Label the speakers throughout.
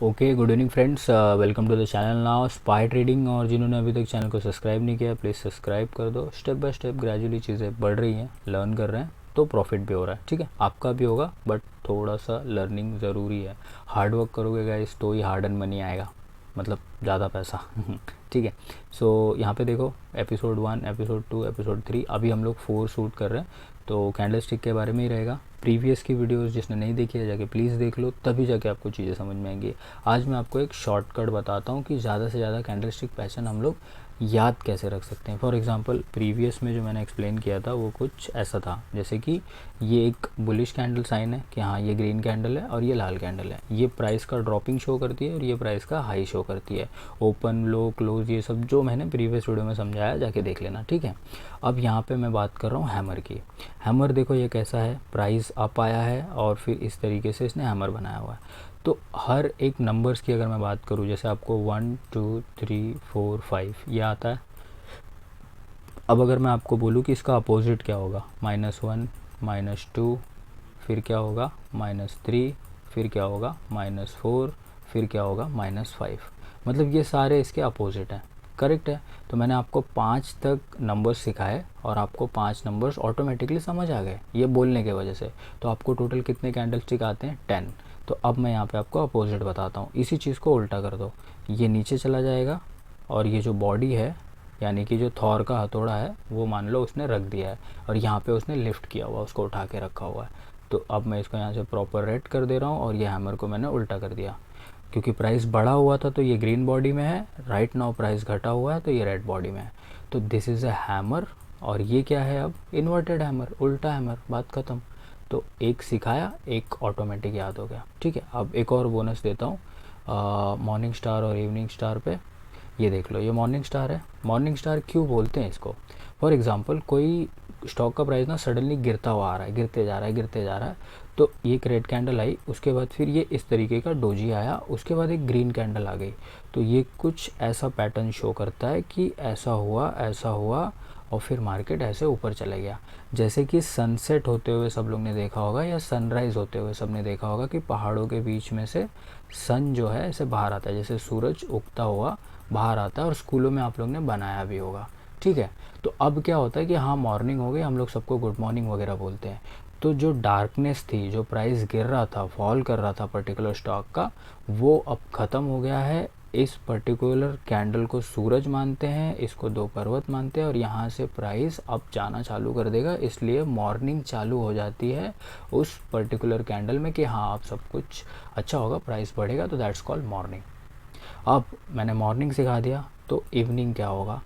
Speaker 1: Okay, good evening friends, welcome to the channel now spy trading. और जिन्होंने अभी तक चैनल को सब्सक्राइब नहीं किया प्लीज़ सब्सक्राइब कर दो। स्टेप बाय स्टेप ग्रेजुअली चीज़ें बढ़ रही हैं, लर्न कर रहे हैं तो प्रॉफिट भी हो रहा है। ठीक है, आपका भी होगा बट थोड़ा सा लर्निंग ज़रूरी है। हार्ड वर्क करोगे गाइस तो ही हार्ड एंड मनी आएगा, मतलब ज़्यादा पैसा। ठीक है, सो यहाँ पे देखो एपिसोड 1, एपिसोड 2, एपिसोड 3, अभी हम लोग 4 शूट कर रहे हैं। तो कैंडल स्टिक के बारे में ही रहेगा। प्रीवियस की वीडियोस जिसने नहीं देखी है जाके प्लीज़ देख लो, तभी जाके आपको चीज़ें समझ में आएंगी। आज मैं आपको एक शॉर्टकट बताता हूँ कि ज़्यादा से ज़्यादा कैंडल स्टिक पैटर्न हम लोग याद कैसे रख सकते हैं। फॉर एग्जांपल प्रीवियस में जो मैंने एक्सप्लेन किया था वो कुछ ऐसा था, जैसे कि ये एक बुलिश कैंडल साइन है कि हाँ ये ग्रीन कैंडल है और ये लाल कैंडल है। ये प्राइस का ड्रॉपिंग शो करती है और ये प्राइस का हाई शो करती है। ओपन लो क्लोज ये सब जो मैंने प्रीवियस वीडियो में समझाया जाके देख लेना। ठीक है, अब यहाँ पे मैं बात कर रहा हूँ हैमर की। हैमर देखो ये कैसा है, प्राइस अप आया है और फिर इस तरीके से इसने हैमर बनाया हुआ है। तो हर एक नंबर्स की अगर मैं बात करूँ, जैसे आपको 1 2 3 4 5 ये आता है। अब अगर मैं आपको बोलूँ कि इसका अपोजिट क्या होगा, -1 -2, फिर क्या होगा -3, फिर क्या होगा -4, फिर क्या होगा -5, मतलब ये सारे इसके अपोजिट हैं। करेक्ट है, तो मैंने आपको 5 तक नंबर्स सिखाए और आपको 5 नंबर्स ऑटोमेटिकली समझ आ गए ये बोलने के वजह से। तो आपको टोटल कितने कैंडल स्टिक आते हैं, 10। तो अब मैं यहाँ पे आपको अपोजिट बताता हूँ। इसी चीज़ को उल्टा कर दो, ये नीचे चला जाएगा और ये जो बॉडी है यानी कि जो थॉर का हथौड़ा है वो मान लो उसने रख दिया है और यहाँ पे उसने लिफ्ट किया हुआ, उसको उठा के रखा हुआ है। तो अब मैं इसको यहाँ से प्रॉपर रेड कर दे रहा हूँ और ये हैमर को मैंने उल्टा कर दिया। क्योंकि प्राइस बढ़ा हुआ था तो ये ग्रीन बॉडी में है, राइट नाउ प्राइस घटा हुआ है तो ये रेड बॉडी में है। तो दिस इज़ अ हैमर और ये क्या है, अब इन्वर्टेड हैमर, उल्टा हैमर, बात ख़त्म। तो एक सिखाया, एक ऑटोमेटिक याद हो गया। ठीक है, अब एक और बोनस देता हूँ मॉर्निंग स्टार और इवनिंग स्टार पे। ये देख लो, ये मॉर्निंग स्टार है। मॉर्निंग स्टार क्यों बोलते हैं इसको, फॉर एग्जांपल कोई स्टॉक का प्राइस ना सडनली गिरता हुआ आ रहा है, गिरते जा रहा है, गिरते जा रहा है। तो एक रेड कैंडल आई, उसके बाद फिर ये इस तरीके का डोजी आया, उसके बाद एक ग्रीन कैंडल आ गई। तो ये कुछ ऐसा पैटर्न शो करता है कि ऐसा हुआ, ऐसा हुआ और फिर मार्केट ऐसे ऊपर चला गया। जैसे कि सनसेट होते हुए सब लोग ने देखा होगा या सनराइज़ होते हुए सब ने देखा होगा कि पहाड़ों के बीच में से सन जो है ऐसे बाहर आता है, जैसे सूरज उगता हुआ बाहर आता है, और स्कूलों में आप लोग ने बनाया भी होगा। ठीक है, तो अब क्या होता है कि हाँ मॉर्निंग हो गई, हम लोग सबको गुड मॉर्निंग वगैरह बोलते हैं। तो जो डार्कनेस थी, जो प्राइस गिर रहा था, फॉल कर रहा था पर्टिकुलर स्टॉक का, वो अब ख़त्म हो गया है। इस पर्टिकुलर कैंडल को सूरज मानते हैं, इसको दो पर्वत मानते हैं और यहाँ से प्राइस अब जाना चालू कर देगा। इसलिए मॉर्निंग चालू हो जाती है उस पर्टिकुलर कैंडल में कि हाँ अब सब कुछ अच्छा होगा, प्राइस बढ़ेगा, तो दैट्स कॉल्ड मॉर्निंग। अब मैंने मॉर्निंग सिखा दिया, तो इवनिंग क्या होगा,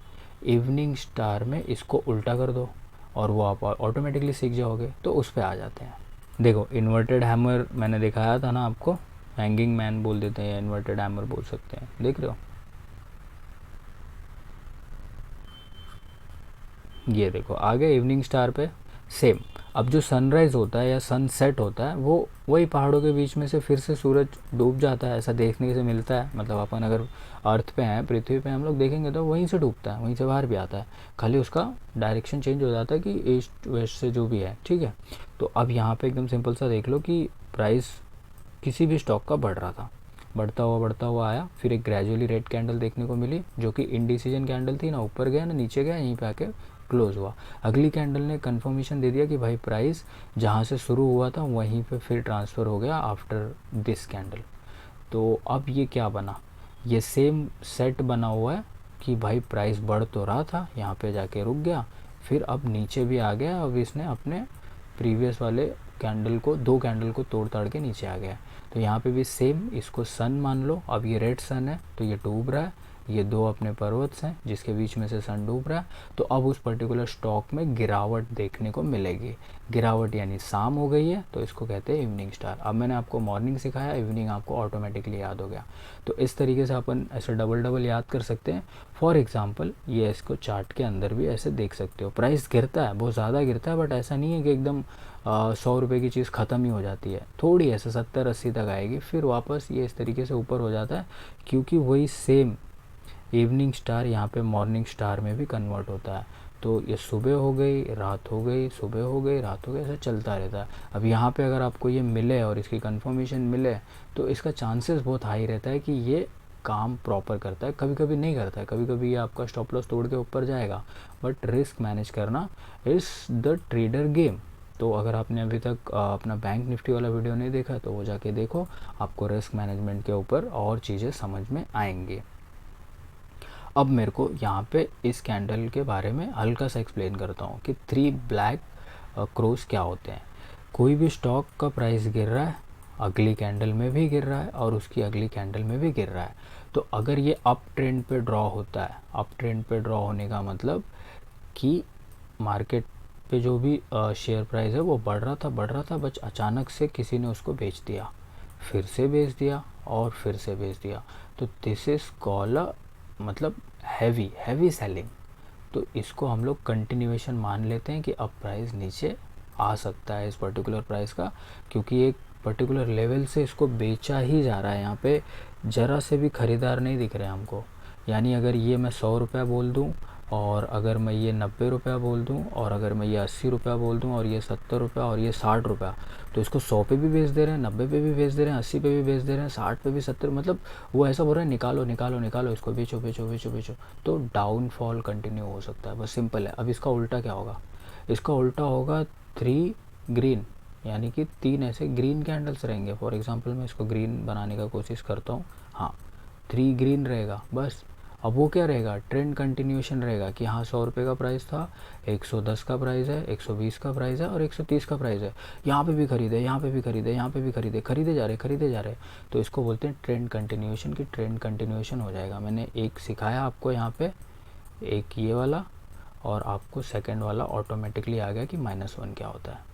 Speaker 1: इवनिंग स्टार में इसको उल्टा कर दो और वो आप ऑटोमेटिकली सीख जाओगे। तो उस पर आ जाते हैं। देखो इन्वर्टेड हैमर मैंने दिखाया था ना आपको, हैंगिंग मैन बोल देते हैं या इन्वर्टेड हैमर बोल सकते हैं, देख रहे हो। ये देखो आ गए इवनिंग स्टार पे, सेम। अब जो सनराइज़ होता है या सनसेट होता है वो वही पहाड़ों के बीच में से फिर से सूरज डूब जाता है, ऐसा देखने से मिलता है। मतलब अपन अगर अर्थ पे हैं, पृथ्वी पे हम लोग देखेंगे तो वहीं से डूबता है, वहीं से बाहर भी आता है, खाली उसका डायरेक्शन चेंज हो जाता है कि ईस्ट वेस्ट से जो भी है। ठीक है, तो अब यहाँ पे एकदम सिंपल सा देख लो कि प्राइस किसी भी स्टॉक का बढ़ रहा था, बढ़ता हुआ आया, फिर एक ग्रेजुअली रेड कैंडल देखने को मिली जो कि इंडिसीजन कैंडल थी, ना ऊपर गया ना नीचे गया, यहीं पे आके क्लोज हुआ। अगली कैंडल ने कंफर्मेशन दे दिया कि भाई प्राइस जहाँ से शुरू हुआ था वहीं पे फिर ट्रांसफ़र हो गया आफ्टर दिस कैंडल। तो अब ये क्या बना, ये सेम सेट बना हुआ है कि भाई प्राइस बढ़ तो रहा था, यहाँ पे जाके रुक गया, फिर अब नीचे भी आ गया। अब इसने अपने प्रीवियस वाले कैंडल को, दो कैंडल को तोड़ ताड़ के नीचे आ गया। तो यहाँ पे भी सेम, इसको सन मान लो। अब ये रेड सन है तो ये डूब रहा है, ये दो अपने पर्वत हैं जिसके बीच में से सन डूब रहा है। तो अब उस पर्टिकुलर स्टॉक में गिरावट देखने को मिलेगी। गिरावट यानी शाम हो गई है तो इसको कहते हैं इवनिंग स्टार। अब मैंने आपको मॉर्निंग सिखाया, इवनिंग आपको ऑटोमेटिकली याद हो गया। तो इस तरीके से अपन ऐसे डबल डबल याद कर सकते हैं। फॉर एग्जाम्पल ये इसको चार्ट के अंदर भी ऐसे देख सकते हो, प्राइस गिरता है, बहुत ज़्यादा गिरता है, बट ऐसा नहीं है कि एकदम 100 रुपये की चीज़ ख़त्म ही हो जाती है, थोड़ी ऐसे 70-80 तक आएगी, फिर वापस ये इस तरीके से ऊपर हो जाता है। क्योंकि वही सेम इवनिंग स्टार यहाँ पे मॉर्निंग स्टार में भी कन्वर्ट होता है। तो ये सुबह हो गई, रात हो गई, सुबह हो गई, रात हो गई, ऐसा चलता रहता है। अब यहाँ पे अगर आपको ये मिले और इसकी कंफर्मेशन मिले तो इसका चांसेस बहुत हाई रहता है कि ये काम प्रॉपर करता है। कभी कभी नहीं करता है, कभी कभी ये आपका स्टॉप लॉस तोड़ के ऊपर जाएगा, बट रिस्क मैनेज करना इज़ द ट्रेडर गेम। तो अगर आपने अभी तक अपना बैंक निफ्टी वाला वीडियो नहीं देखा तो वो जाके देखो, आपको रिस्क मैनेजमेंट के ऊपर और चीज़ें समझ में आएंगी। अब मेरे को यहाँ पे इस कैंडल के बारे में हल्का सा एक्सप्लेन करता हूँ कि 3 ब्लैक क्रोस क्या होते हैं। कोई भी स्टॉक का प्राइस गिर रहा है, अगली कैंडल में भी गिर रहा है और उसकी अगली कैंडल में भी गिर रहा है, तो अगर ये अप ट्रेंड पे ड्रॉ होता है, अप ट्रेंड पे ड्रॉ होने का मतलब कि मार्केट पे जो भी शेयर प्राइस है वो बढ़ रहा था, बस अचानक से किसी ने उसको बेच दिया, फिर से बेच दिया और फिर से बेच दिया, तो दिस इज़ कॉल्ड मतलब हैवी सेलिंग। तो इसको हम लोग कंटिन्यूएशन मान लेते हैं कि अब प्राइस नीचे आ सकता है इस पर्टिकुलर प्राइस का, क्योंकि एक पर्टिकुलर लेवल से इसको बेचा ही जा रहा है। यहाँ पे ज़रा से भी ख़रीदार नहीं दिख रहे हैं हमको। यानी अगर ये मैं 100 रुपया बोल दूँ, और अगर मैं ये 90 रुपया बोल दूँ, और अगर मैं ये 80 रुपया बोल दूँ, और ये 70 रुपया, और ये 60 रुपया, तो इसको 100 पे भी बेच दे रहे हैं, 90 पे भी बेच दे रहे हैं, 80 पे भी बेच दे रहे हैं, 60 पे भी, 70, मतलब वो ऐसा बोल रहे हैं निकालो निकालो निकालो, इसको बेचो बेचो बेचो बेचो। तो डाउनफॉल कंटिन्यू हो सकता है, बस सिंपल है। अब इसका उल्टा क्या होगा? इसका उल्टा होगा 3 ग्रीन, यानी कि 3 ऐसे ग्रीन कैंडल्स रहेंगे। फॉर एग्जांपल मैं इसको ग्रीन बनाने का कोशिश करता हूँ, हाँ 3 ग्रीन रहेगा बस। अब वो क्या रहेगा? ट्रेंड कंटिन्यूएशन रहेगा कि हाँ 100 रुपये का प्राइस था, 110 का प्राइस है, 120 का प्राइस है और 130 का प्राइस है। यहाँ पे भी खरीदे, यहाँ पे भी खरीदे, यहाँ पे भी खरीदे, खरीदे जा रहे। तो इसको बोलते हैं ट्रेंड कंटिन्यूएशन, की ट्रेंड कंटिन्यूएशन हो जाएगा। मैंने एक सिखाया आपको यहाँ पे, एक ये वाला, और आपको सेकेंड वाला ऑटोमेटिकली आ गया कि -1 क्या होता है।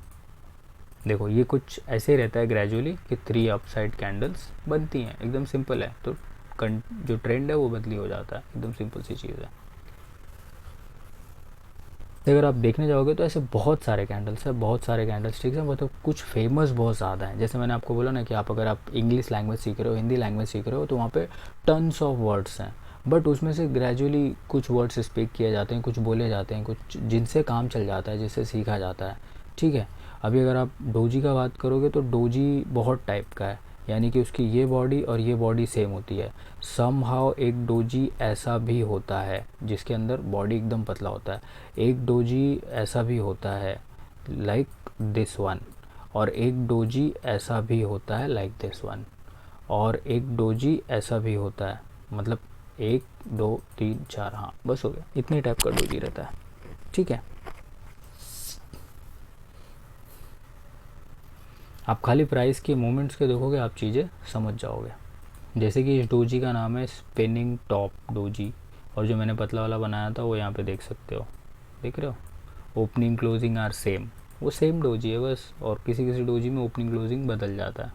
Speaker 1: देखो ये कुछ ऐसे ही रहता है ग्रेजुअली कि 3 अपसाइड कैंडल्स बनती हैं, एकदम सिंपल है। तो जो ट्रेंड है वो बदली हो जाता है, एकदम सिंपल सी चीज़ है। अगर आप देखने जाओगे तो ऐसे बहुत सारे कैंडल्स हैं, बहुत सारे कैंडल स्टिक्स हैं, मतलब कुछ फेमस बहुत ज़्यादा हैं। जैसे मैंने आपको बोला ना कि अगर आप इंग्लिश लैंग्वेज सीख रहे हो, हिंदी लैंग्वेज सीख रहे हो, तो वहाँ पे टन्स ऑफ वर्ड्स हैं, बट उसमें से ग्रेजुअली कुछ वर्ड्स स्पीक किए जाते हैं, कुछ बोले जाते हैं, कुछ जिनसे काम चल जाता है, जिससे सीखा जाता है, ठीक है। अभी अगर आप डोजी का बात करोगे तो डोजी बहुत टाइप का है, यानी कि उसकी ये बॉडी और ये बॉडी सेम होती है। समहाउ एक डोजी ऐसा भी होता है जिसके अंदर बॉडी एकदम पतला होता है, एक डोजी ऐसा भी होता है लाइक दिस वन, और एक डोजी ऐसा भी होता है लाइक दिस वन, और एक डोजी ऐसा भी होता है, मतलब 1 2 3 4, हाँ बस हो गया, इतने टाइप का डोजी रहता है, ठीक है। आप खाली प्राइस के मूवमेंट्स के देखोगे, आप चीज़ें समझ जाओगे। जैसे कि इस डोजी का नाम है स्पिनिंग टॉप डोजी, और जो मैंने पतला वाला बनाया था वो यहाँ पे देख सकते हो, देख रहे हो, ओपनिंग क्लोजिंग आर सेम, वो सेम डोजी है बस, और किसी किसी डोजी में ओपनिंग क्लोजिंग बदल जाता है।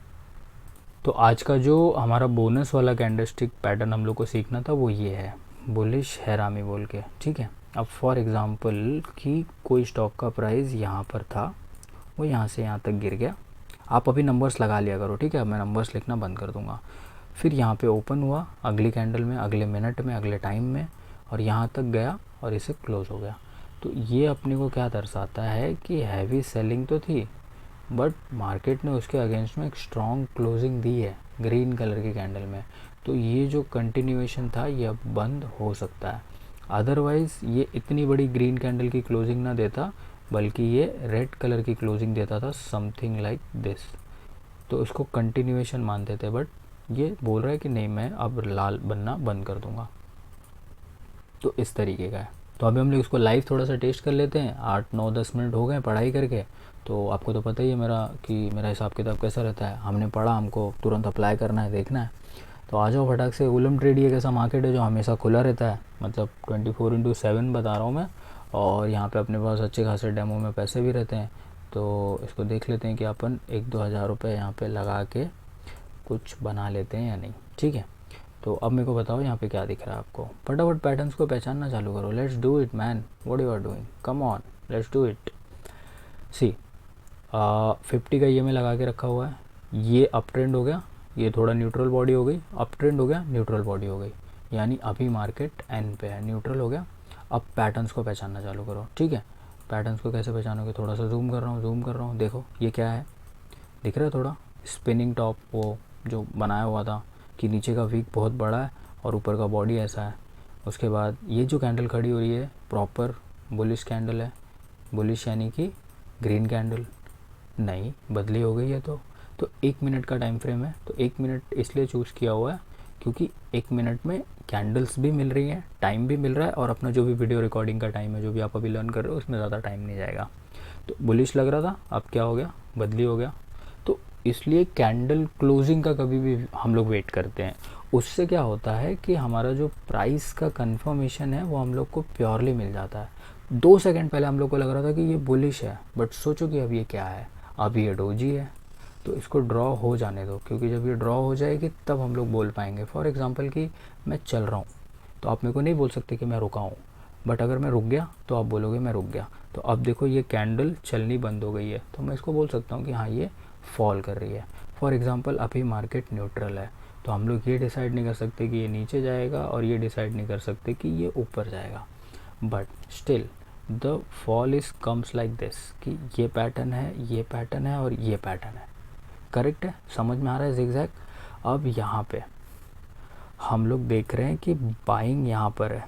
Speaker 1: तो आज का जो हमारा बोनस वाला कैंडलस्टिक पैटर्न हम लोग को सीखना था वो ये है, बुलिश हैरामी बोल के, ठीक है। अब फॉर एग्ज़ाम्पल कि कोई स्टॉक का प्राइस यहाँ पर था, वो यहाँ से यहाँ तक गिर गया, आप अभी नंबर्स लगा लिया करो, ठीक है। मैं नंबर्स लिखना बंद कर दूँगा। फिर यहाँ पे ओपन हुआ अगली कैंडल में, अगले मिनट में, अगले टाइम में, और यहाँ तक गया और इसे क्लोज हो गया। तो ये अपने को क्या दर्शाता है कि हैवी सेलिंग तो थी, बट मार्केट ने उसके अगेंस्ट में एक स्ट्रॉन्ग क्लोजिंग दी है ग्रीन कलर की कैंडल में। तो ये जो कंटिन्यूएशन था ये अब बंद हो सकता है, अदरवाइज़ ये इतनी बड़ी ग्रीन कैंडल की क्लोजिंग ना देता, बल्कि ये रेड कलर की क्लोजिंग देता था, समथिंग लाइक दिस। तो इसको कंटिन्यूएशन मानते थे, बट ये बोल रहा है कि नहीं मैं अब लाल बनना बंद कर दूंगा। तो इस तरीके का है। तो अभी हम लोग इसको लाइव थोड़ा सा टेस्ट कर लेते हैं। 8 9 10 मिनट हो गए पढ़ाई करके, तो आपको तो पता ही है मेरा हिसाब किताब कैसा रहता है। हमने पढ़ा, हमको तुरंत अप्लाई करना है, देखना है। तो आ जाओ फटाक से। उलम ट्रेड एक ऐसा मार्केट है जो हमेशा खुला रहता है, मतलब 24/7 बता रहा हूँ मैं, और यहाँ पे अपने पास अच्छे खासे डेमो में पैसे भी रहते हैं। तो इसको देख लेते हैं कि अपन 1-2 हज़ार रुपये यहाँ पे लगा के कुछ बना लेते हैं या नहीं, ठीक है। तो अब मेरे को बताओ यहाँ पे क्या दिख रहा है आपको, फटाफट पैटर्न्स को पहचानना चालू करो। Let's do it man, what you are doing, come on let's do it. C 50 का ये में लगा के रखा हुआ है, ये अप ट्रेंड हो गया, ये थोड़ा न्यूट्रल बॉडी हो गई, अप ट्रेंड हो गया, न्यूट्रल बॉडी हो गई, यानी अभी मार्केट एन पे है, न्यूट्रल हो गया। अब पैटर्न्स को पहचानना चालू करो, ठीक है। पैटर्न्स को कैसे पहचानोगे, थोड़ा सा जूम कर रहा हूँ, देखो ये क्या है, दिख रहा है थोड़ा स्पिनिंग टॉप, वो जो बनाया हुआ था कि नीचे का वीक बहुत बड़ा है और ऊपर का बॉडी ऐसा है। उसके बाद ये जो कैंडल खड़ी हो रही है प्रॉपर बुलिश कैंडल है, बुलिश यानी कि ग्रीन कैंडल नहीं बदली हो गई है। तो 1 मिनट का टाइम फ्रेम है, तो 1 मिनट इसलिए चूज़ किया हुआ है क्योंकि 1 मिनट में कैंडल्स भी मिल रही हैं, टाइम भी मिल रहा है, और अपना जो भी वीडियो रिकॉर्डिंग का टाइम है, जो भी आप अभी लर्न कर रहे हो, उसमें ज़्यादा टाइम नहीं जाएगा। तो बुलिश लग रहा था, अब क्या हो गया, बदली हो गया। तो इसलिए कैंडल क्लोजिंग का कभी भी हम लोग वेट करते हैं। उससे क्या होता है कि हमारा जो प्राइस का कंफर्मेशन है वो हम लोग को प्योरली मिल जाता है। 2 सेकंड पहले हम लोग को लग रहा था कि ये बुलिश है, बट सोचो कि अब ये क्या है, अब ये डोजी है। तो इसको ड्रॉ हो जाने दो, क्योंकि जब ये ड्रॉ हो जाएगी तब हम लोग बोल पाएंगे। फॉर एग्जांपल कि मैं चल रहा हूँ, तो आप मेरे को नहीं बोल सकते कि मैं रुका हूँ, बट अगर मैं रुक गया तो आप बोलोगे मैं रुक गया। तो अब देखो ये कैंडल चलनी बंद हो गई है, तो मैं इसको बोल सकता हूँ कि हाँ ये फॉल कर रही है। फॉर एग्ज़ाम्पल अभी मार्केट न्यूट्रल है, तो हम लोग ये डिसाइड नहीं कर सकते कि ये नीचे जाएगा, और ये डिसाइड नहीं कर सकते कि ये ऊपर जाएगा, but still the fall is comes like this कि ये पैटर्न है, ये पैटर्न है और ये पैटर्न है। करेक्ट है, समझ में आ रहा है zigzag। अब यहाँ पे हम लोग देख रहे हैं कि बाइंग यहाँ पर है,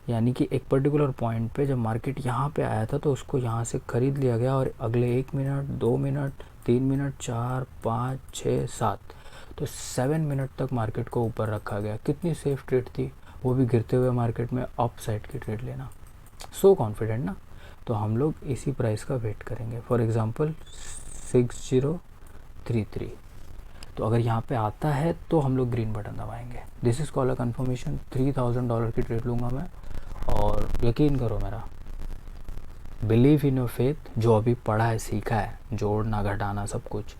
Speaker 1: यानी कि एक पर्टिकुलर पॉइंट पे जब मार्केट यहाँ पे आया था तो उसको यहाँ से ख़रीद लिया गया, और अगले 1 मिनट 2 मिनट 3 मिनट 4 5 6 7 तो 7 मिनट तक मार्केट को ऊपर रखा गया। कितनी सेफ ट्रेड थी, वो भी गिरते हुए मार्केट में अप साइड की ट्रेड लेना, सो कॉन्फिडेंट ना। तो हम लोग इसी प्राइस का वेट करेंगे, फॉर एग्ज़ाम्पल 6033। तो अगर यहाँ पे आता है तो हम लोग ग्रीन बटन दबाएंगे। This is call a conformation. $3000 की ट्रेड लूँगा मैं, और यकीन करो मेरा, बिलीव इन योर फेथ, जो अभी पढ़ा है सीखा है, जोड़ना घटाना सब कुछ,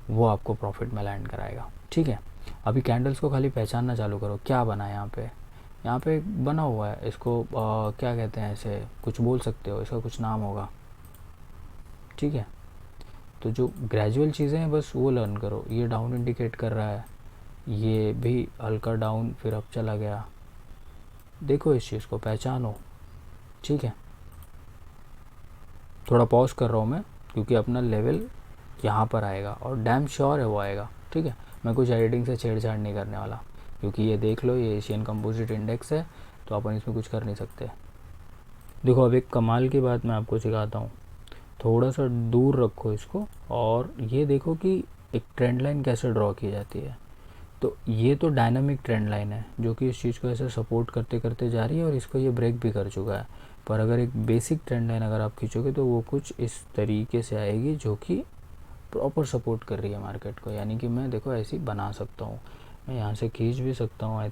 Speaker 1: वो आपको प्रॉफिट में लैंड कराएगा, ठीक है। अभी कैंडल्स को खाली पहचानना चालू करो। क्या बना है यहाँ पे बना हुआ है, इसको क्या कहते हैं, ऐसे कुछ बोल सकते हो, इसका कुछ नाम होगा, ठीक है। तो जो ग्रेजुअल चीज़ें हैं बस वो लर्न करो। ये डाउन इंडिकेट कर रहा है, ये भी हल्का डाउन, फिर अब चला गया। देखो इस चीज़ को पहचानो, ठीक है। थोड़ा पॉज कर रहा हूँ मैं, क्योंकि अपना लेवल यहाँ पर आएगा, और डैम श्योर है वो आएगा, ठीक है। मैं कुछ एडिटिंग से छेड़छाड़ नहीं करने वाला, क्योंकि ये देख लो, ये एशियन कंपोजिट इंडेक्स है, तो अपन इसमें कुछ कर नहीं सकते। देखो अब एक कमाल की बात मैं आपको सिखाता हूँ। थोड़ा सा दूर रखो इसको, और ये देखो कि एक ट्रेंड लाइन कैसे ड्रॉ की जाती है। तो ये तो डायनामिक ट्रेंड लाइन है, जो कि इस चीज़ को ऐसे सपोर्ट करते करते जा रही है, और इसको ये ब्रेक भी कर चुका है। पर अगर एक बेसिक ट्रेंड लाइन अगर आप खींचोगे तो वो कुछ इस तरीके से आएगी, जो कि प्रॉपर सपोर्ट कर रही है मार्केट को। यानी कि मैं देखो ऐसी बना सकता हूँ, मैं यहाँ से खींच भी सकता हूँ। आई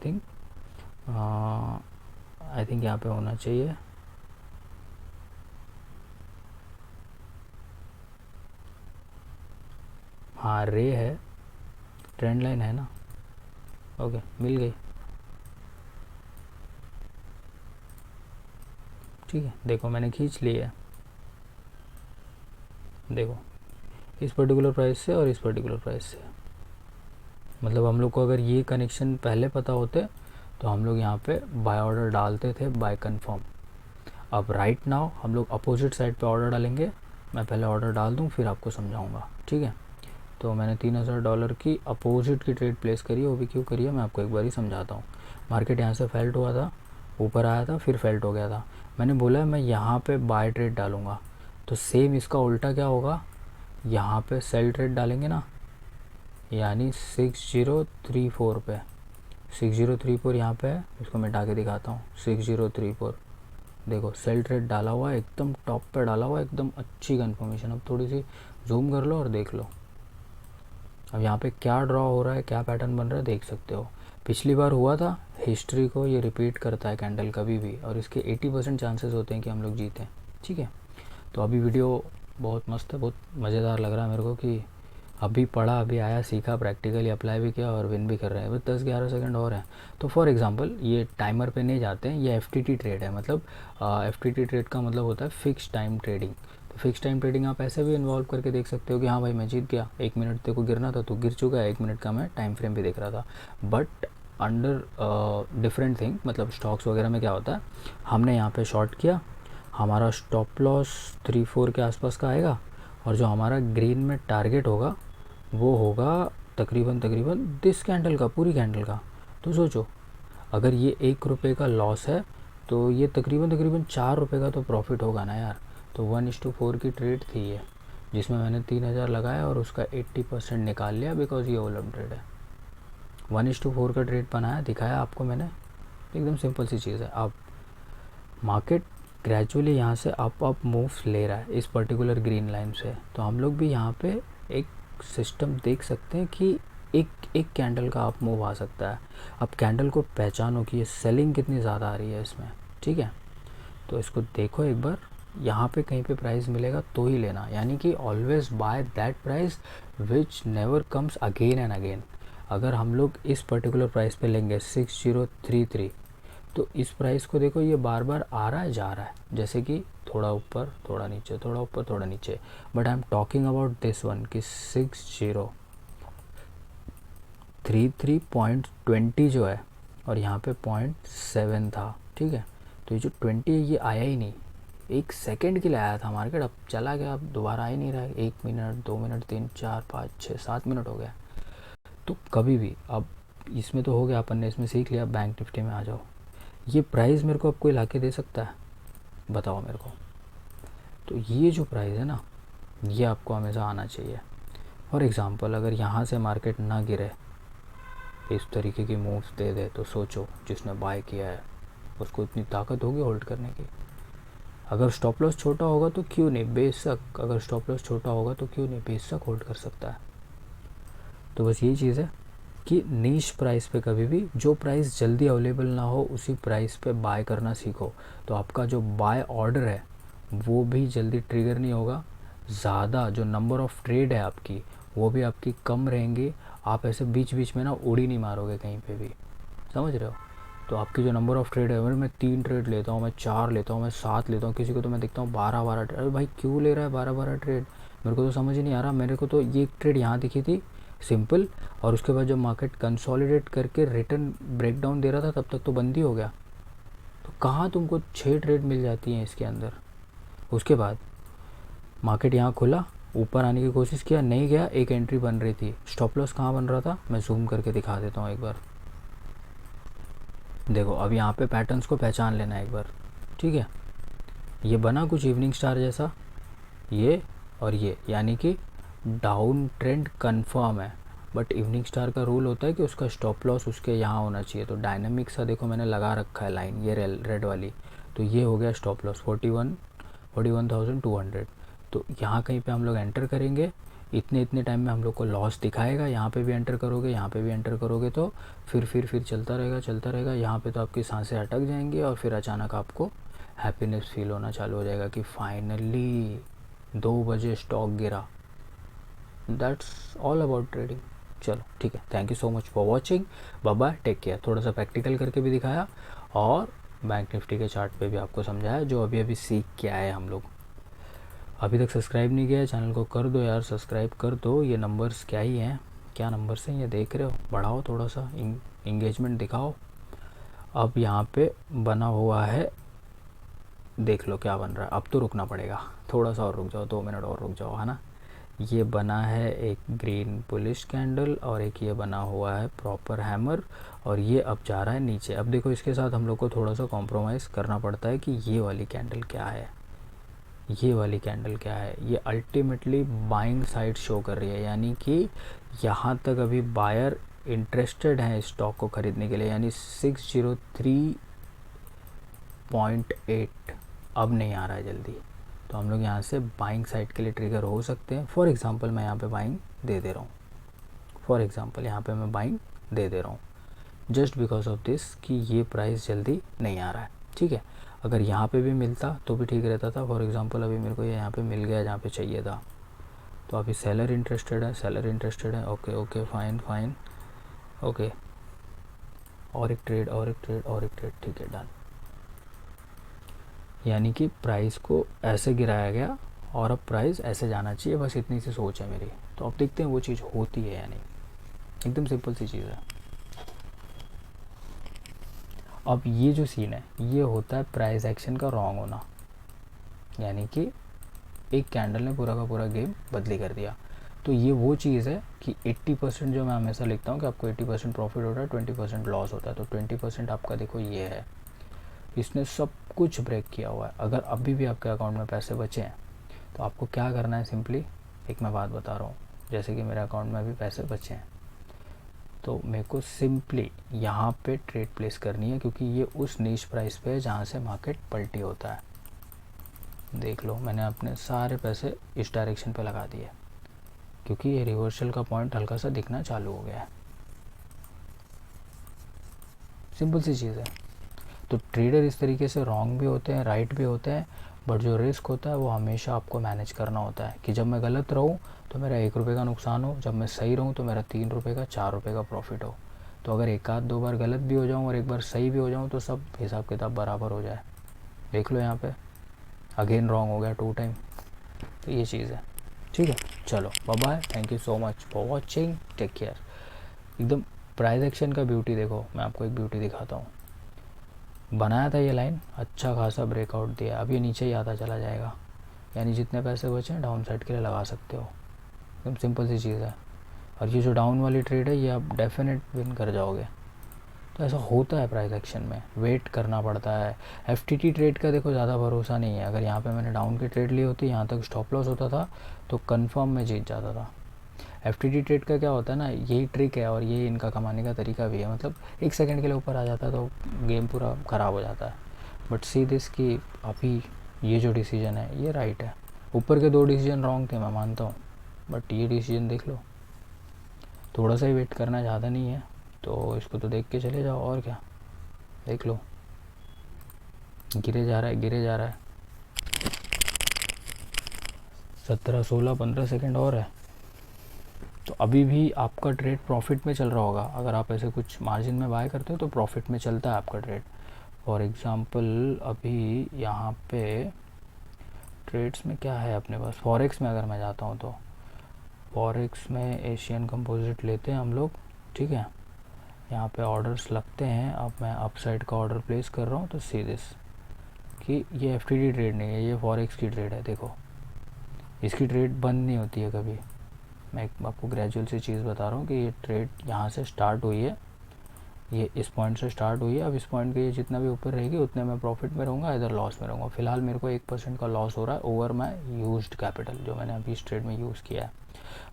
Speaker 1: थिंक यहाँ पे होना चाहिए। हाँ रे है, ट्रेंड लाइन है ना, ओके मिल गई, ठीक है। देखो मैंने खींच ली है, देखो इस पर्टिकुलर प्राइस से और इस पर्टिकुलर प्राइस से। मतलब हम लोग को अगर ये कनेक्शन पहले पता होते तो हम लोग यहाँ पे बाय ऑर्डर डालते थे, बाय कंफर्म। अब राइट नाउ हम लोग अपोजिट साइड पे ऑर्डर डालेंगे। मैं पहले ऑर्डर डाल दूँ, फिर आपको समझाऊँगा, ठीक है। तो मैंने $3000 की अपोजिट की ट्रेड प्लेस करी है। वो भी क्यों करी है मैं आपको एक बार ही समझाता हूँ। मार्केट यहाँ से फेल्ट हुआ था, ऊपर आया था, फिर फेल्ट हो गया था। मैंने बोला मैं यहाँ पे बाय ट्रेड डालूँगा, तो सेम इसका उल्टा क्या होगा, यहाँ पे सेल ट्रेड डालेंगे ना, यानी 6034 पे, 6034 यहाँ पे है। इसको मिटा के दिखाता हूँ, 6034 देखो सेल ट्रेड डाला हुआ है, एकदम टॉप पे डाला हुआ है, एकदम अच्छी कंफर्मेशन। अब थोड़ी सी जूम कर लो और देख लो अब यहाँ पे क्या ड्रॉ हो रहा है, क्या पैटर्न बन रहा है, देख सकते हो। पिछली बार हुआ था, हिस्ट्री को ये रिपीट करता है कैंडल कभी भी, और इसके 80% चांसेस होते हैं कि हम लोग जीतें, ठीक है। तो अभी वीडियो बहुत मस्त है, बहुत मज़ेदार लग रहा है मेरे को कि अभी पढ़ा, अभी आया, सीखा, प्रैक्टिकली अप्लाई भी किया और विन भी कर रहे हैं। बस 10-11 सेकंड और हैं। तो फॉर एग्जांपल ये टाइमर पे नहीं जाते हैं, ये FTT ट्रेड है। मतलब FTT ट्रेड का मतलब होता है फिक्स टाइम ट्रेडिंग। तो फिक्स टाइम ट्रेडिंग आप ऐसे भी इन्वॉल्व करके देख सकते हो कि हाँ भाई मैं जीत गया, 1 मिनट तेरे को गिरना था तो गिर चुका है, 1 मिनट का मैं टाइम फ्रेम भी देख रहा था। बट अंडर डिफरेंट थिंग, मतलब स्टॉक्स वगैरह में क्या होता है, हमने यहाँ पे शॉर्ट किया, हमारा स्टॉप लॉस 3-4 के आसपास का आएगा, और जो हमारा ग्रीन में टारगेट होगा वो होगा तकरीबन दिस कैंडल का, पूरी कैंडल का। तो सोचो अगर ये 1 रुपये का लॉस है तो ये तकरीबन 4 रुपये का तो प्रॉफिट होगा ना यार। तो 1:4 की ट्रेड थी ये, जिसमें मैंने 3,000 लगाया और उसका 80% निकाल लिया, बिकॉज ये ओलम ट्रेड है। 1:4 का ट्रेड बनाया, दिखाया आपको मैंने, एकदम सिंपल सी चीज़ है। अब मार्केट ग्रेजुअली यहाँ से अप मूव्स ले रहा है इस पर्टिकुलर ग्रीन लाइन से, तो हम लोग भी यहाँ पे एक सिस्टम देख सकते हैं कि एक कैंडल का अप मूव आ सकता है। अब कैंडल को पहचानो कि ये सेलिंग कितनी ज़्यादा आ रही है इसमें, ठीक है। तो इसको देखो एक बार, यहाँ पे कहीं पे प्राइस मिलेगा तो ही लेना, यानी कि always by that price which never comes again and again. अगर हम लोग इस पर्टिकुलर प्राइस पे लेंगे 6033, तो इस प्राइस को देखो ये बार बार आ रहा है जा रहा है, जैसे कि थोड़ा ऊपर थोड़ा नीचे, थोड़ा ऊपर थोड़ा नीचे, but I am talking about this one कि 6033.20 जो है, और यहाँ पे 0.7 था, ठीक है। तो ये जो 20 है ये आया ही नहीं, 1 सेकेंड के लिए आया था मार्केट, अब चला गया, अब दोबारा आ ही नहीं रहा है। 1 मिनट 2 मिनट 3 4 5 6 7 मिनट हो गया। तो कभी भी, अब इसमें तो हो गया, अपन ने इसमें सीख लिया। बैंक निफ्टी में आ जाओ, ये प्राइस मेरे को अब कोई ला के दे सकता है, बताओ मेरे को। तो ये जो प्राइस है ना, ये आपको हमेशा आना चाहिए। फॉर एग्ज़ाम्पल अगर यहाँ से मार्केट ना गिरे, इस तरीके की मूव्स दे दे, तो सोचो जिसने बाय किया है उसको इतनी ताकत होगी होल्ड करने की। अगर स्टॉप लॉस छोटा होगा तो क्यों नहीं, बेशक अगर स्टॉप लॉस छोटा होगा तो क्यों नहीं, बेशक होल्ड कर सकता है। तो बस यही चीज़ है कि नीश प्राइस पे कभी भी जो प्राइस जल्दी अवेलेबल ना हो उसी प्राइस पे बाय करना सीखो, तो आपका जो बाय ऑर्डर है वो भी जल्दी ट्रिगर नहीं होगा। ज़्यादा जो नंबर ऑफ़ ट्रेड है आपकी वो भी आपकी कम रहेंगी। आप ऐसे बीच बीच में ना उड़ी नहीं मारोगे कहीं पे भी, समझ रहे हो। तो आपकी जो नंबर ऑफ़ ट्रेड है, अगर मैं 3 ट्रेड लेता हूँ, मैं 4 लेता हूँ, मैं 7 लेता हूँ, किसी को तो मैं देखता हूँ 12 ट्रेड। अरे भाई क्यों ले रहा है 12 ट्रेड, मेरे को तो समझ ही नहीं आ रहा। मेरे को तो ये ट्रेड यहाँ दिखी थी सिंपल, और उसके बाद जब मार्केट कंसोलिडेट करके रिटर्न ब्रेकडाउन दे रहा था तब तक तो बंद ही हो गया। तो कहाँ तुमको 6 ट्रेड मिल जाती हैं इसके अंदर। उसके बाद मार्केट यहाँ खुला, ऊपर आने की कोशिश किया, नहीं गया, एक एंट्री बन रही थी। स्टॉप लॉस कहाँ बन रहा था, मैं जूम करके दिखा देता हूँ एक बार। देखो अब यहाँ पे पैटर्न्स को पहचान लेना एक बार, ठीक है। ये बना कुछ इवनिंग स्टार जैसा, ये और ये, यानी कि डाउन ट्रेंड कंफर्म है। बट इवनिंग स्टार का रूल होता है कि उसका स्टॉप लॉस उसके यहाँ होना चाहिए। तो डायनामिक सा देखो मैंने लगा रखा है लाइन, ये रेड वाली, तो ये हो गया स्टॉप लॉस 41,200। तो यहाँ कहीं पे हम लोग एंटर करेंगे, इतने टाइम में हम लोग को लॉस दिखाएगा। यहाँ पे भी एंटर करोगे, यहाँ पे भी एंटर करोगे, तो फिर चलता रहेगा। यहाँ पे तो आपकी सांसें अटक जाएंगी और फिर अचानक आपको हैप्पीनेस फील होना चालू हो जाएगा कि फाइनली 2 बजे स्टॉक गिरा। That's all about trading. चलो ठीक है, thank you so much for watching, bye bye, take care. थोड़ा सा प्रैक्टिकल करके भी दिखाया और बैंक निफ्टी के चार्ट पे भी आपको समझाया, जो अभी सीख के आए हम लोग। अभी तक सब्सक्राइब नहीं किया है चैनल को, कर दो यार, सब्सक्राइब कर दो। ये नंबर्स क्या ही हैं, क्या नंबर्स हैं ये देख रहे हो, बढ़ाओ थोड़ा सा, इंगेजमेंट दिखाओ। अब यहाँ पे बना हुआ है, देख लो क्या बन रहा है। अब तो रुकना पड़ेगा, थोड़ा सा और रुक जाओ, 2 मिनट और रुक जाओ, है ना। ये बना है एक ग्रीन बुलिश कैंडल और एक ये बना हुआ है प्रॉपर हैमर, और ये अब जा रहा है नीचे। अब देखो इसके साथ हम लोग को थोड़ा सा कॉम्प्रोमाइज़ करना पड़ता है कि ये वाली कैंडल क्या है, ये वाली कैंडल क्या है। ये अल्टीमेटली बाइंग साइड शो कर रही है, यानी कि यहाँ तक अभी बायर इंटरेस्टेड हैं स्टॉक को ख़रीदने के लिए, यानी 603.8 अब नहीं आ रहा है जल्दी। तो हम लोग यहाँ से बाइंग साइड के लिए ट्रिगर हो सकते हैं। फॉर एग्ज़ाम्पल मैं यहाँ पे बाइंग दे दे रहा हूँ, जस्ट बिकॉज ऑफ दिस कि ये प्राइस जल्दी नहीं आ रहा है, ठीक है। अगर यहाँ पे भी मिलता तो भी ठीक रहता था। फॉर एग्ज़ाम्पल अभी मेरे को ये यहाँ पे मिल गया जहाँ पे चाहिए था, तो अभी सेलर इंटरेस्टेड है, ओके फाइन, ओके, और एक ट्रेड, ठीक है, डन। यानी कि प्राइस को ऐसे गिराया गया और अब प्राइस ऐसे जाना चाहिए, बस इतनी सी सोच है मेरी। तो अब देखते हैं वो चीज़ होती है या नहीं, एकदम सिंपल सी चीज़ है। अब ये जो सीन है ये होता है प्राइस एक्शन का रॉन्ग होना, यानी कि एक कैंडल ने पूरा का पूरा गेम बदली कर दिया। तो ये वो चीज़ है कि 80% जो मैं हमेशा लिखता हूँ कि आपको 80% प्रॉफिट हो रहा है, 20% लॉस होता है। तो 20% आपका देखो ये है, इसने सब कुछ ब्रेक किया हुआ है। अगर अभी भी आपके अकाउंट में पैसे बचे हैं तो आपको क्या करना है, सिंपली एक मैं बात बता रहा हूँ, जैसे कि मेरे अकाउंट में अभी पैसे बचे हैं तो मेरे को सिंपली यहाँ पे ट्रेड प्लेस करनी है, क्योंकि ये उस नीच प्राइस पे है जहाँ से मार्केट पलटी होता है। देख लो मैंने अपने सारे पैसे इस डायरेक्शन पे लगा दिए, क्योंकि ये रिवर्सल का पॉइंट हल्का सा दिखना चालू हो गया है। सिंपल सी चीज़ है। तो ट्रेडर इस तरीके से रॉन्ग भी होते हैं, राइट भी होते हैं, बट जो रिस्क होता है वो हमेशा आपको मैनेज करना होता है कि जब मैं गलत रहूँ तो मेरा 1 रुपये का नुकसान हो, जब मैं सही रहूँ तो मेरा 3 रुपये का 4 रुपये का प्रॉफिट हो। तो अगर एक आध दो बार गलत भी हो जाऊँ और एक बार सही भी हो जाऊँ तो सब हिसाब किताब बराबर हो जाए। देख लो यहाँ पे अगेन रॉन्ग हो गया 2 टाइम। तो ये चीज़ है, ठीक है। चलो bye bye, thank you so much for watching, take care. एकदम प्राइस एक्शन का ब्यूटी देखो, मैं आपको एक ब्यूटी दिखाता हूँ। बनाया था ये लाइन, अच्छा खासा ब्रेकआउट दिया, अब ये नीचे ही आता चला जाएगा, यानी जितने पैसे बचे हैं डाउन साइड के लिए लगा सकते हो। एकदम सिंपल सी चीज़ है। और ये जो डाउन वाली ट्रेड है ये आप डेफिनेट विन कर जाओगे। तो ऐसा होता है प्राइस एक्शन में, वेट करना पड़ता है। एफटीटी ट्रेड का देखो ज़्यादा भरोसा नहीं है। अगर यहाँ पे मैंने डाउन की ट्रेड ली होती, यहाँ तक स्टॉप लॉस होता था तो कंफर्म में जीत जाता था। एफटीटी ट्रेड का क्या होता है ना, यही ट्रिक है और ये इनका कमाने का तरीका भी है। मतलब 1 सेकंड के लिए ऊपर आ जाता है तो गेम पूरा ख़राब हो जाता है। बट सी दिस कि अभी ये जो डिसीजन है ये राइट है। ऊपर के 2 डिसीजन रॉन्ग थे मैं मानता हूँ, बट ये डिसीजन देख लो, थोड़ा सा ही वेट करना, ज़्यादा नहीं है। तो इसको तो देख के चले जाओ, और क्या। देख लो गिरे जा रहा है, गिरे जा रहा है। 17 16 15 सेकंड और है। तो अभी भी आपका ट्रेड प्रॉफिट में चल रहा होगा। अगर आप ऐसे कुछ मार्जिन में बाय करते हो तो प्रॉफिट में चलता है आपका ट्रेड। फॉर एग्ज़ाम्पल अभी यहाँ पे ट्रेड्स में क्या है अपने पास, फॉरेक्स में अगर मैं जाता हूँ तो फॉरेक्स में एशियन कंपोजिट लेते हैं हम लोग, ठीक है। यहाँ पे ऑर्डर्स लगते हैं। अब मैं अप साइड का ऑर्डर प्लेस कर रहा हूँ तो सी दिस कि ये एफटीडी ट्रेड नहीं है, ये फॉरेक्स की ट्रेड है। देखो इसकी ट्रेड बंद नहीं होती है कभी। मैं आपको ग्रेजुअल सी चीज़ बता रहा हूँ कि ये ट्रेड यहाँ से स्टार्ट हुई है, ये इस पॉइंट से स्टार्ट हुई है। अब इस पॉइंट के ये जितना भी ऊपर रहेगी उतने मैं प्रॉफिट में रहूँगा, इधर लॉस में रहूँगा। फिलहाल मेरे को 1% का लॉस हो रहा है ओवर माई यूज्ड कैपिटल जो मैंने अभी इस ट्रेड में यूज़ किया है।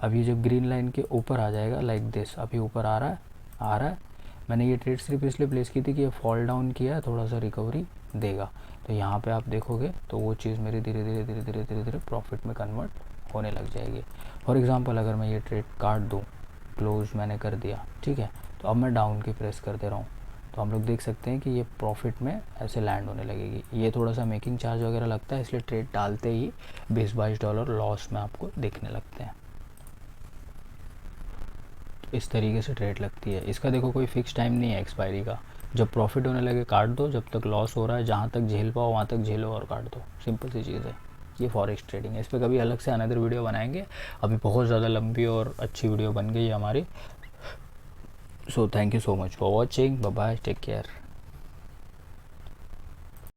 Speaker 1: अब ये जब ग्रीन लाइन के ऊपर आ जाएगा लाइक दिस, अभी ऊपर आ रहा है। मैंने ये ट्रेड सिर्फ इसलिए प्लेस की थी कि ये फॉल डाउन किया है, थोड़ा सा रिकवरी देगा। तो यहाँ पे आप देखोगे तो वो चीज़ मेरी धीरे धीरे धीरे धीरे धीरे धीरे प्रॉफिट में कन्वर्ट होने लग जाएगी। फॉर एग्ज़ाम्पल अगर मैं ये ट्रेड काट दूँ, क्लोज मैंने कर दिया, ठीक है, तो अब मैं डाउन की प्रेस कर दे रहा हूँ, तो हम लोग देख सकते हैं कि ये प्रॉफिट में ऐसे लैंड होने लगेगी। ये थोड़ा सा मेकिंग चार्ज वगैरह लगता है, इसलिए ट्रेड डालते ही $20-22 लॉस में आपको दिखने लगते हैं। इस तरीके से ट्रेड लगती है। इसका देखो कोई फिक्स टाइम नहीं है एक्सपायरी का। जब प्रॉफिट होने लगे काट दो, जब तक लॉस हो रहा है जहाँ तक झेल पाओ वहाँ तक झेलो और काट दो। सिंपल सी चीज़ है। ये फॉरेक्स ट्रेडिंग है। इस पर कभी अलग से अनदर वीडियो बनाएंगे। अभी बहुत ज़्यादा लंबी और अच्छी वीडियो बन गई है हमारी। So thank you so much for watching, bye bye, take care.